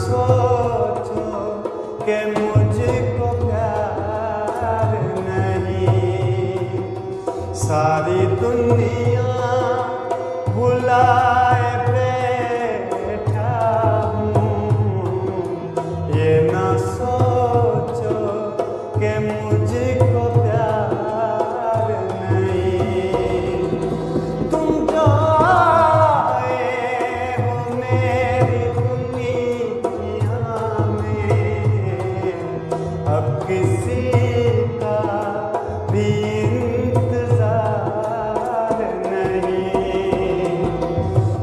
सोचो कि मुझको प्यार नहीं, सारी दुनिया भुलाए बैठा हूँ। ये ना सोचो कि मुझको प्यार नहीं। तुम जो आए हो मेरी दुनिया में, अब किसी का भी इंतजार नहीं।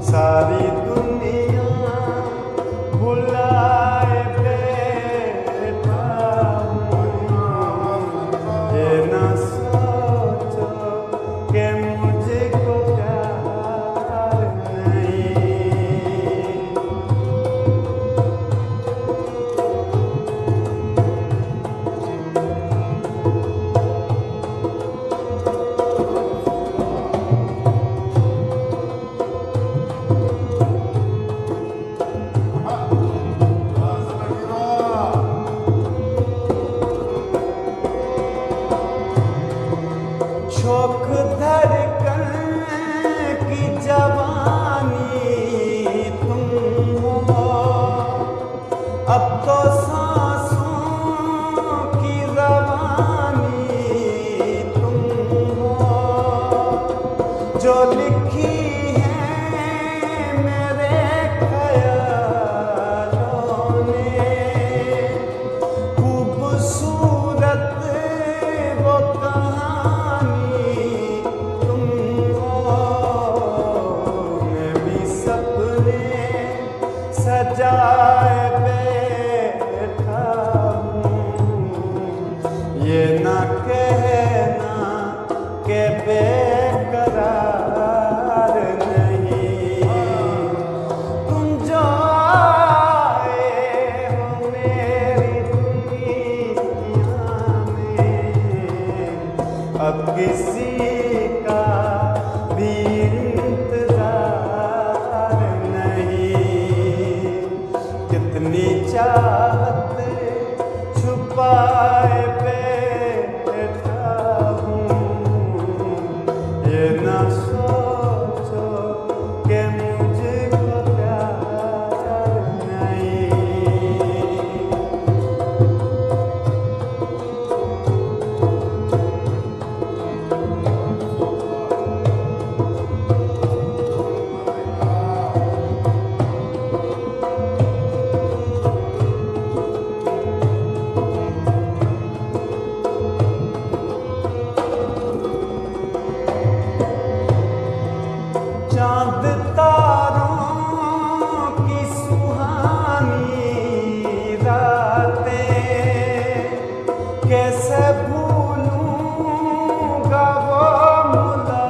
सारी दुनिया भुलाए बैठा हूँ। ये ना सोचो कि मुझको प्यार नहीं। शौक धड़कन की जवानी तुम हो, अब तो सांसों की रवानी तुम हो। जो लिखी है मेरे ख्यालों ने, खूबसूरत वो कहानी तुम हो। मैं भी सपने सजाए बैठा हूँ। ये ना कहना कि बेकरार नहीं। तुम जो आए हो मेरी दुनिया में, अब किसी का भी इंतजार नहीं। कितनी चाहत छुपाए बैठा हूँ। ये ना सोचो कि मुझको प्यार नहीं। चाँद तारों की सुहानी रातें, कैसे भूलूंगा वो मुलाकातें।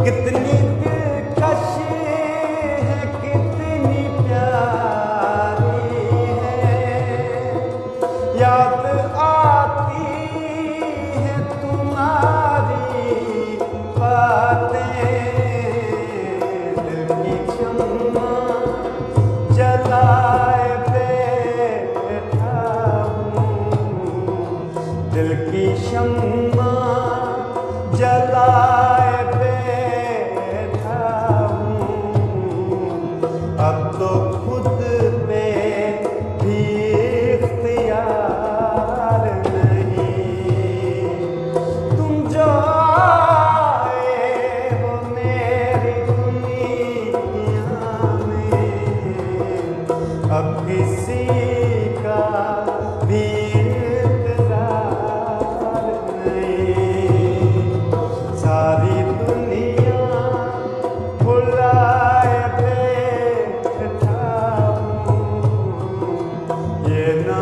कितनी दिलकश है, कितनी प्यारी है, याद आती है तुम्हारी बातें। दिल की शम्मा जलाए बैठा हूँ। दिल की शम्मा जलाए बैठा हूँ। अब तो खुद पे भी इख्तियार नहीं। तुम जो आए हो मेरी दुनिया में, अब किसी का भी इंतजार नहीं। सारी दुनिया भुलाए बैठा हूँ। ये ना